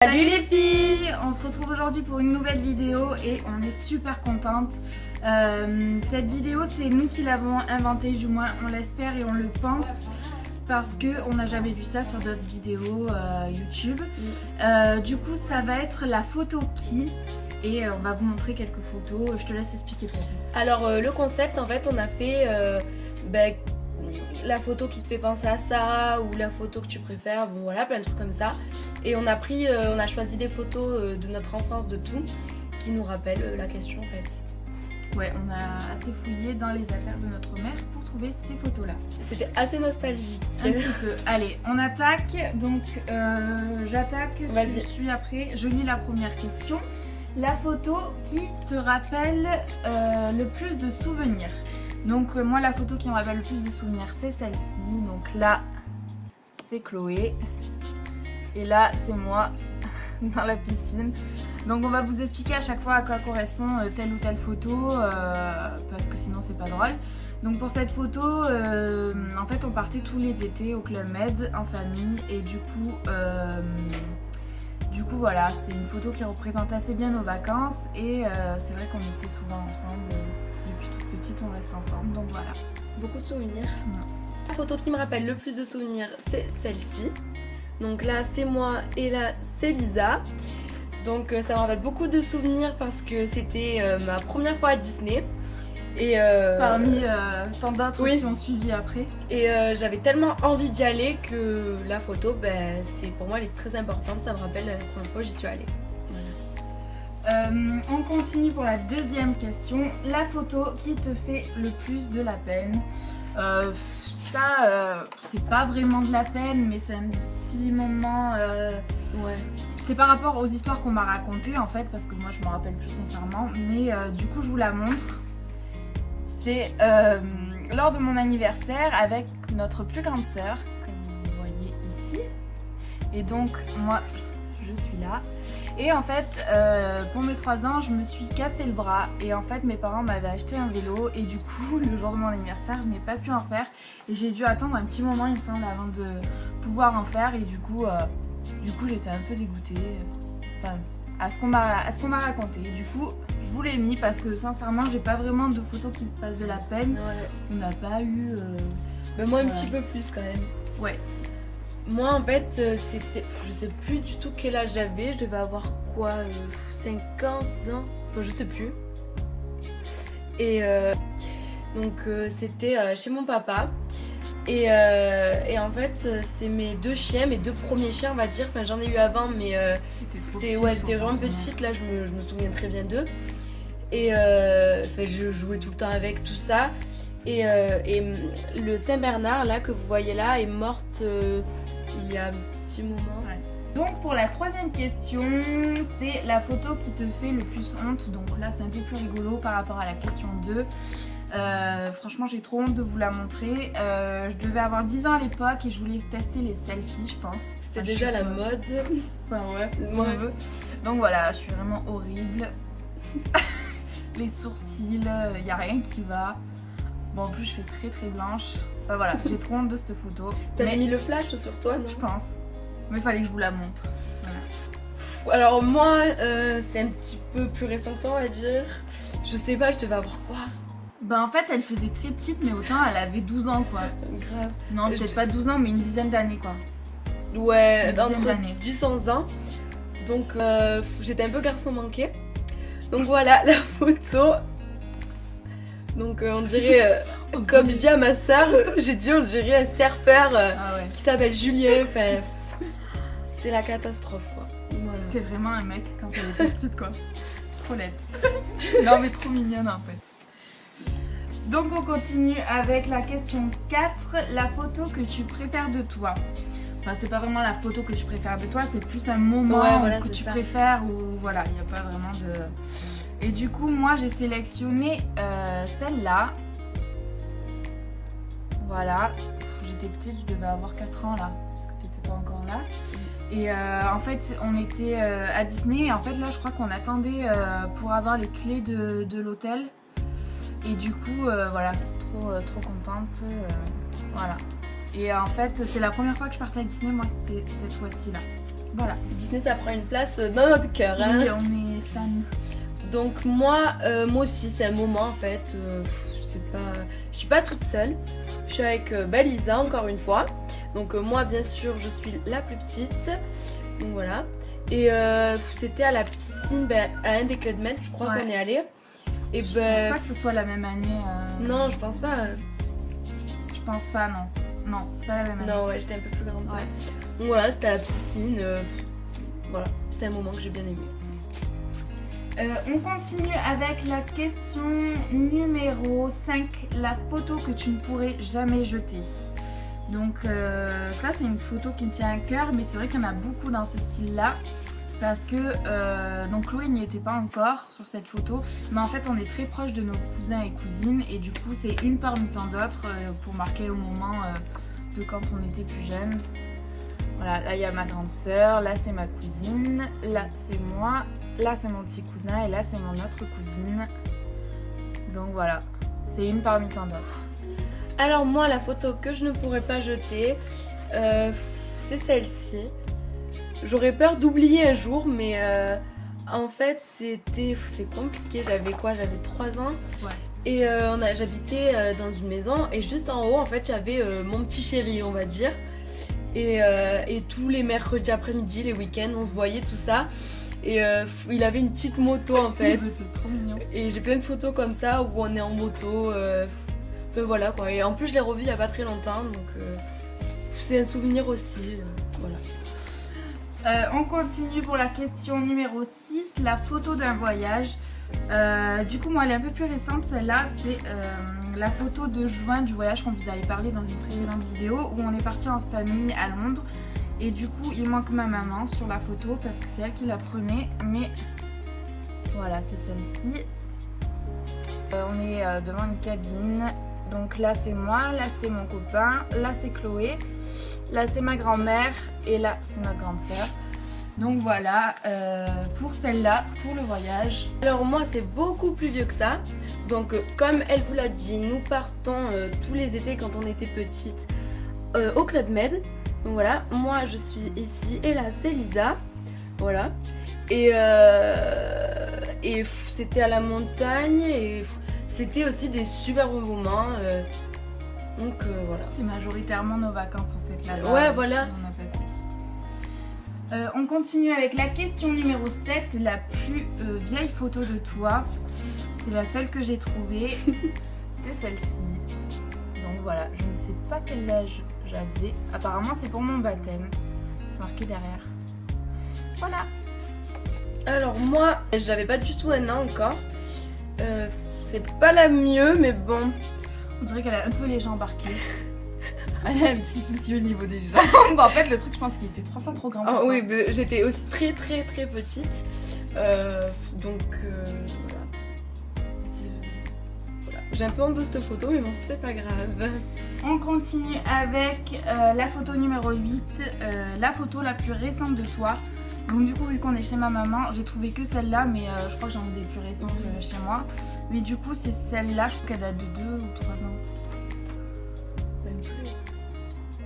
Salut les filles! On se retrouve aujourd'hui pour une nouvelle vidéo et on est super contente. Cette vidéo, c'est nous qui l'avons inventée, du moins on l'espère et on le pense, parce qu'on n'a jamais vu ça sur d'autres vidéos YouTube. Du coup, ça va être la photo qui, et on va vous montrer quelques photos. Je te laisse expliquer le concept. Alors le concept, en fait, on a fait la photo qui te fait penser à ça, ou la photo que tu préfères, bon voilà, plein de trucs comme ça. Et on a choisi des photos de notre enfance, de tout, qui nous rappellent la question en fait. Ouais, on a assez fouillé dans les affaires de notre mère pour trouver ces photos-là. C'était assez nostalgique. Un petit peu. Allez, on attaque. Donc, j'attaque. Je suis après. Je lis la première question. La photo qui te rappelle le plus de souvenirs. Donc, moi, la photo qui me rappelle le plus de souvenirs, c'est celle-ci. Donc là, c'est Chloé. Et là, c'est moi dans la piscine. Donc on va vous expliquer à chaque fois à quoi correspond telle ou telle photo, parce que sinon c'est pas drôle. Donc pour cette photo, en fait on partait tous les étés au Club Med en famille et du coup voilà, c'est une photo qui représente assez bien nos vacances et c'est vrai qu'on était souvent ensemble, depuis toute petite on reste ensemble, donc voilà. Beaucoup de souvenirs. La photo qui me rappelle le plus de souvenirs, c'est celle-ci. Donc là c'est moi et là c'est Lisa. Donc ça me rappelle beaucoup de souvenirs parce que c'était ma première fois à Disney. Et parmi tant d'autres qui ont suivi après. Et j'avais tellement envie d'y aller que la photo, pour moi elle est très importante. Ça me rappelle la première fois où j'y suis allée. Voilà. On continue pour la deuxième question. La photo qui te fait le plus de la peine. C'est pas vraiment de la peine, mais c'est un petit moment. Ouais. C'est par rapport aux histoires qu'on m'a racontées en fait, parce que moi je m'en rappelle plus sincèrement. Mais du coup, je vous la montre. C'est lors de mon anniversaire avec notre plus grande sœur, comme vous voyez ici. Et donc, moi, je suis là. Et en fait, pour mes 3 ans, je me suis cassé le bras. Et en fait, mes parents m'avaient acheté un vélo. Et du coup, le jour de mon anniversaire, je n'ai pas pu en faire. Et j'ai dû attendre un petit moment, il me semble, avant de pouvoir en faire. Et du coup j'étais un peu dégoûtée. Enfin, à ce qu'on m'a raconté. Et du coup, je vous l'ai mis parce que sincèrement, j'ai pas vraiment de photos qui me fassent de la peine. Ouais. On n'a pas eu... Mais moi, un petit peu plus quand même. Ouais. Moi en fait c'était, je sais plus du tout quel âge j'avais, je devais avoir quoi, 5 ans, 6 ans, enfin, je sais plus. Et donc c'était chez mon papa et en fait c'est mes 2 chiens, mes 2 premiers chiens on va dire, enfin j'en ai eu avant mais j'étais vraiment petite, là je me souviens très bien d'eux. Et je jouais tout le temps avec tout ça. Et le Saint-Bernard là que vous voyez là est morte il y a un petit moment. Ouais. Donc pour la troisième question, c'est la photo qui te fait le plus honte. Donc là c'est un peu plus rigolo par rapport à la question 2. Franchement j'ai trop honte de vous la montrer. Je devais avoir 10 ans à l'époque et je voulais tester les selfies je pense. C'était déjà la mode. Enfin ouais, si on veut. Donc voilà, je suis vraiment horrible. Les sourcils, il n'y a rien qui va. Bon, en plus, je fais très très blanche. Enfin voilà, j'ai trop honte de cette photo. T'as mis le flash sur toi, non? Je pense. Mais il fallait que je vous la montre. Voilà. Alors, moi, c'est un petit peu plus récent, on va dire. Je sais pas, je devais avoir quoi? Ben, en fait, elle faisait très petite, mais autant elle avait 12 ans quoi. Grave. Non, peut-être pas 12 ans, mais une dizaine d'années quoi. Ouais, entre 10-11 ans. Donc, j'étais un peu garçon manqué. Donc voilà la photo. Donc on dirait, comme je dis à ma soeur, j'ai dit on dirait un surfeur qui s'appelle Julien. Enfin, c'est la catastrophe quoi. Voilà. C'était vraiment un mec quand elle était petite quoi. Trop laide. Non mais trop mignonne en fait. Donc on continue avec la question 4. La photo que tu préfères de toi. Enfin c'est pas vraiment la photo que tu préfères de toi, c'est plus un moment que tu préfères ou voilà, il n'y a pas vraiment de... Et du coup moi j'ai sélectionné celle-là. Voilà, j'étais petite, je devais avoir 4 ans là, parce que t'étais pas encore là. Et en fait on était à Disney et en fait là je crois qu'on attendait pour avoir les clés de l'hôtel. Et du coup voilà, trop contente, voilà. Et en fait c'est la première fois que je partais à Disney, moi c'était cette fois-ci là. Voilà. Disney, ça prend une place dans notre cœur. Hein. Oui, on est fan. Donc moi aussi, c'est un moment en fait. C'est pas, je suis pas toute seule. Je suis avec Lisa encore une fois. Donc moi, bien sûr, je suis la plus petite. Donc voilà. Et c'était à la piscine, à un des Club Med, je crois qu'on est allé. Et Je pense pas que ce soit la même année. Non, je pense pas. Je pense pas, non. Non, c'est pas la même année. Non, ouais, j'étais un peu plus grande. Ouais. Donc voilà, c'était à la piscine. Voilà, c'est un moment que j'ai bien aimé. On continue avec la question numéro 5, la photo que tu ne pourrais jamais jeter. Donc ça c'est une photo qui me tient à cœur, mais c'est vrai qu'il y en a beaucoup dans ce style-là. Parce que donc Chloé n'y était pas encore sur cette photo, mais en fait on est très proche de nos cousins et cousines, et du coup c'est une parmi tant d'autres pour marquer au moment de quand on était plus jeune. Voilà, là il y a ma grande sœur, là c'est ma cousine, là c'est moi, là c'est mon petit cousin et là c'est mon autre cousine. Donc voilà, c'est une parmi tant d'autres. Alors moi, la photo que je ne pourrais pas jeter, c'est celle-ci. J'aurais peur d'oublier un jour, mais en fait c'est compliqué. J'avais 3 ans. Ouais. Et j'habitais dans une maison, et juste en haut en fait j'avais mon petit chéri, on va dire. Et tous les mercredis après-midi, les week-ends, on se voyait tout ça. Et il avait une petite moto en fait. C'est trop mignon. Et j'ai plein de photos comme ça où on est en moto. Enfin, voilà quoi. Et en plus je l'ai revu il y a pas très longtemps, donc c'est un souvenir aussi. Voilà. On continue pour la question numéro 6, la photo d'un voyage. Du coup moi elle est un peu plus récente, celle-là c'est la photo de juin du voyage qu'on vous avait parlé dans une précédente vidéo, où on est parti en famille à Londres, et du coup il manque ma maman sur la photo parce que c'est elle qui la prenait, mais voilà c'est celle-ci. On est devant une cabine, donc là c'est moi, là c'est mon copain, là c'est Chloé, là c'est ma grand-mère et là c'est notre grande sœur. Donc voilà, pour celle-là, pour le voyage. Alors moi c'est beaucoup plus vieux que ça. Donc comme elle vous l'a dit, nous partons tous les étés quand on était petite au Club Med. Donc voilà, moi je suis ici et là c'est Lisa. Voilà. Et c'était à la montagne, et c'était aussi des super bons moments. Donc voilà. C'est majoritairement nos vacances en fait là-bas. Ouais, voilà. On a passé. On continue avec la question numéro 7, la plus vieille photo de toi. C'est la seule que j'ai trouvée, c'est celle-ci. Donc voilà, je ne sais pas quel âge j'avais. Apparemment c'est pour mon baptême, c'est marqué derrière. Voilà. Alors moi, j'avais pas du tout un an encore. C'est pas la mieux, mais bon. On dirait qu'elle a un peu les jambes embarquées. Elle a un petit souci au niveau des jambes. Bah, en fait, le truc, je pense qu'il était 3 fois trop grand. Ah oui, mais j'étais aussi très très très petite. Donc voilà. J'ai un peu honte de cette photo, mais bon, c'est pas grave. On continue avec la photo numéro 8, la photo la plus récente de toi. Donc du coup, vu qu'on est chez ma maman, j'ai trouvé que celle-là, mais je crois que j'en ai des plus récentes chez moi. Mais du coup, c'est celle-là, je crois qu'elle date de 2 ou 3 ans. Même plus.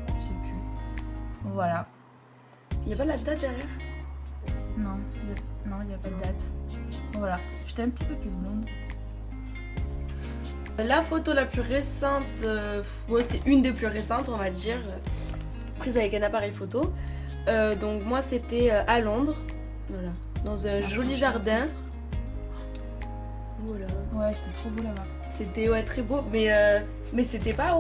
Je sais plus. Voilà. Il n'y a pas la date derrière? Non, il n'y a pas de date. Voilà, j'étais un petit peu plus blonde. La photo la plus récente, c'est une des plus récentes, on va dire, prise avec un appareil photo. Donc moi c'était à Londres, voilà, dans un joli jardin. Voilà. Ouais, c'était trop beau là-bas. C'était très beau, mais c'était pas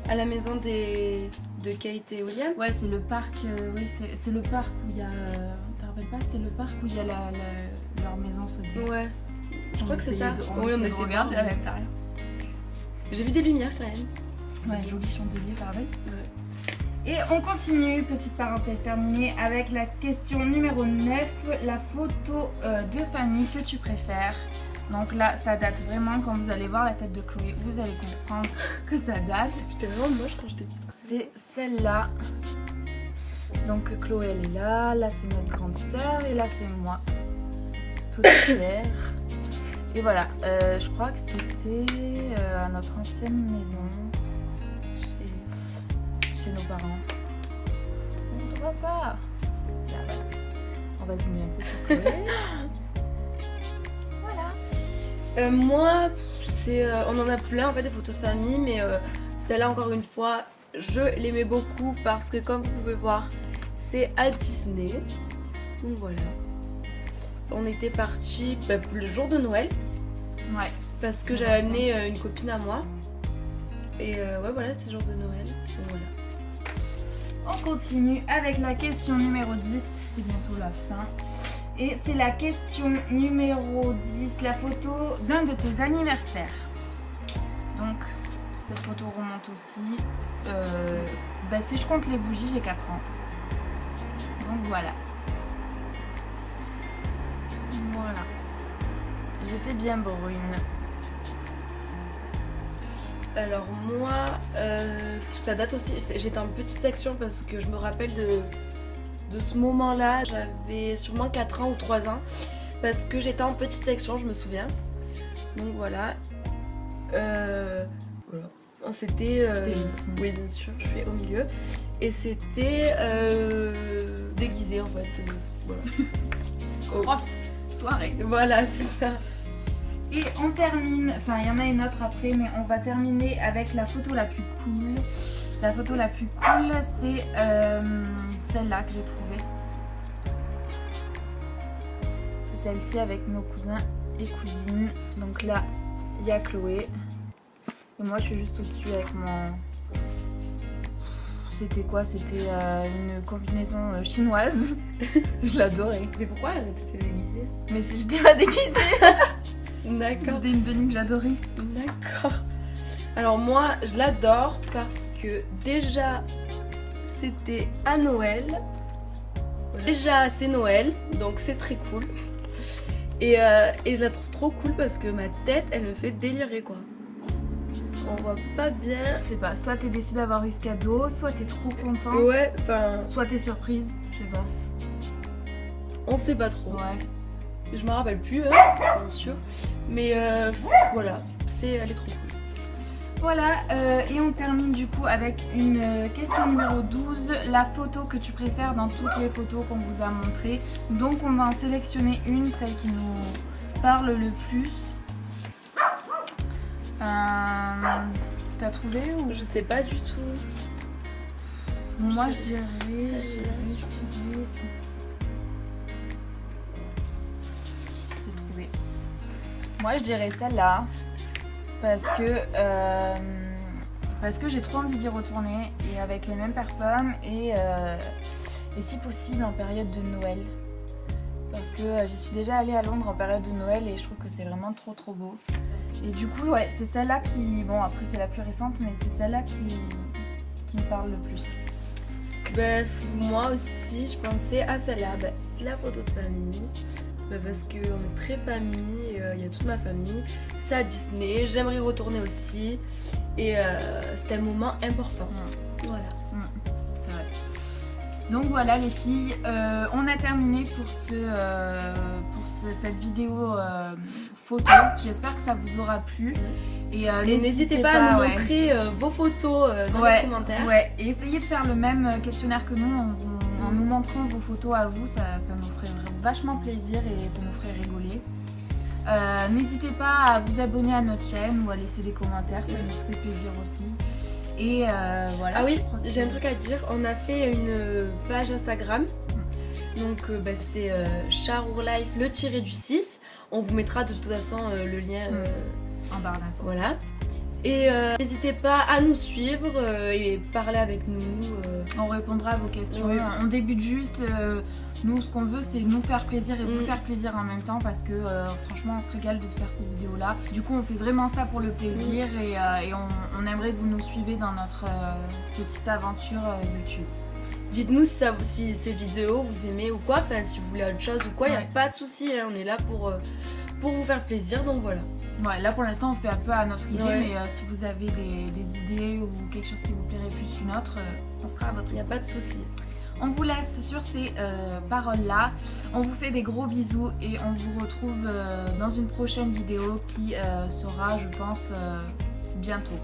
à la maison de Kate et William. Ouais, c'est le parc, oui, c'est le parc où il y a... T'te rappelles pas, c'était le parc où il y a leur maison sautée. Ouais, je crois que c'est ça. Oui, on essayait de regarder à l'intérieur. J'ai vu des lumières quand même. Ouais, joli chandelier, pareil. Ouais. Et on continue, petite parenthèse terminée, avec la question numéro 9, la photo de famille que tu préfères. Donc là, ça date vraiment, quand vous allez voir la tête de Chloé, vous allez comprendre que ça date. J'étais vraiment moche quand j'étais petite. C'est celle-là. Donc Chloé, elle est là, là c'est notre grande sœur et là c'est moi. Tout clair. Et voilà, je crois que c'était à notre ancienne maison. Chez nos parents. On ne voit pas. va zoomer un peu sur Chloé. Voilà. Moi, on en a plein en fait des photos de famille, mais celle-là encore une fois, je l'aimais beaucoup parce que comme vous pouvez voir, c'est à Disney. Donc voilà. On était partis le jour de Noël. Ouais. Parce que j'avais amené une copine à moi. Et ouais voilà, c'est le jour de Noël. Donc voilà. On continue avec la question numéro 10. C'est bientôt la fin. Et c'est la question numéro 10, la photo d'un de tes anniversaires. Donc, cette photo remonte aussi. Si je compte les bougies, j'ai 4 ans. Donc voilà. Voilà. J'étais bien brune. Alors moi, ça date aussi, j'étais en petite section parce que je me rappelle de ce moment-là, j'avais sûrement 4 ans ou 3 ans parce que j'étais en petite section, je me souviens. Donc voilà. C'était ici. oui bien sûr, je suis au milieu. Et c'était déguisé en fait. Voilà. Grosse soirée. Voilà, c'est ça. Et on termine, enfin il y en a une autre après, mais on va terminer avec la photo la plus cool. La photo la plus cool, c'est celle-là que j'ai trouvée. C'est celle-ci avec nos cousins et cousines. Donc là, il y a Chloé. Et moi, je suis juste au-dessus avec mon... C'était quoi? C'était une combinaison chinoise. Je l'adorais. Mais pourquoi t'étais déguisée? Mais si j'étais pas déguisée. D'accord. C'était une tenue que j'adorais. D'accord. Alors moi, je l'adore parce que déjà, c'était à Noël. Voilà. Déjà, c'est Noël, donc c'est très cool. Et je la trouve trop cool parce que ma tête, elle me fait délirer quoi. On voit pas bien. Je sais pas, soit t'es déçue d'avoir eu ce cadeau, soit t'es trop contente. Ouais, enfin... Soit t'es surprise, je sais pas. On sait pas trop. Ouais. Je me rappelle plus, bien sûr. Mais voilà, elle est trop cool. Voilà, et on termine du coup avec une question numéro 12. La photo que tu préfères dans toutes les photos qu'on vous a montrées. Donc on va en sélectionner une, celle qui nous parle le plus. T'as trouvé ou... Je sais pas du tout. Moi je dirais... J'ai trouvé. Moi je dirais celle-là. Parce que j'ai trop envie d'y retourner et avec les mêmes personnes et si possible en période de Noël. Parce que j'y suis déjà allée à Londres en période de Noël et je trouve que c'est vraiment trop beau. Et du coup ouais, c'est celle-là qui... Bon après c'est la plus récente mais c'est celle-là qui me parle le plus. Bref, moi aussi je pensais à celle-là, c'est la photo de famille. Parce qu'on est très famille, il y a toute ma famille. C'est à Disney, j'aimerais y retourner aussi. Et c'était un moment important. Voilà. C'est vrai. Donc voilà les filles, on a terminé pour cette vidéo photo. J'espère que ça vous aura plu. Et n'hésitez pas à nous montrer vos photos dans les commentaires. Ouais, et essayez de faire le même questionnaire que nous en nous montrant vos photos à vous, ça nous ferait vachement plaisir et ça nous ferait rigoler. N'hésitez pas à vous abonner à notre chaîne ou à laisser des commentaires, ça nous fait plaisir aussi. Et voilà. Ah oui, j'ai un truc à dire, on a fait une page Instagram. Donc c'est charourlife le-6. On vous mettra de toute façon le lien en barre d'infos. Voilà. Et n'hésitez pas à nous suivre et parler avec nous. On répondra à vos questions. Oui. On débute juste. Nous, ce qu'on veut, c'est nous faire plaisir et vous faire plaisir en même temps parce que franchement, on se régale de faire ces vidéos-là. Du coup, on fait vraiment ça pour le plaisir et on aimerait que vous nous suivez dans notre petite aventure YouTube. Dites-nous si ces vidéos vous aimez ou quoi, enfin si vous voulez autre chose ou quoi, il n'y a pas de souci, hein, on est là pour vous faire plaisir, donc voilà. Ouais, là pour l'instant on fait un peu à notre idée, mais si vous avez des idées ou quelque chose qui vous plairait plus qu'une autre, on sera à votre Il n'y a pas de souci. On vous laisse sur ces paroles-là. On vous fait des gros bisous et on vous retrouve dans une prochaine vidéo qui sera, je pense, bientôt.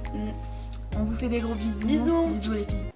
On vous fait des gros bisous. Bisous. Bisous les filles.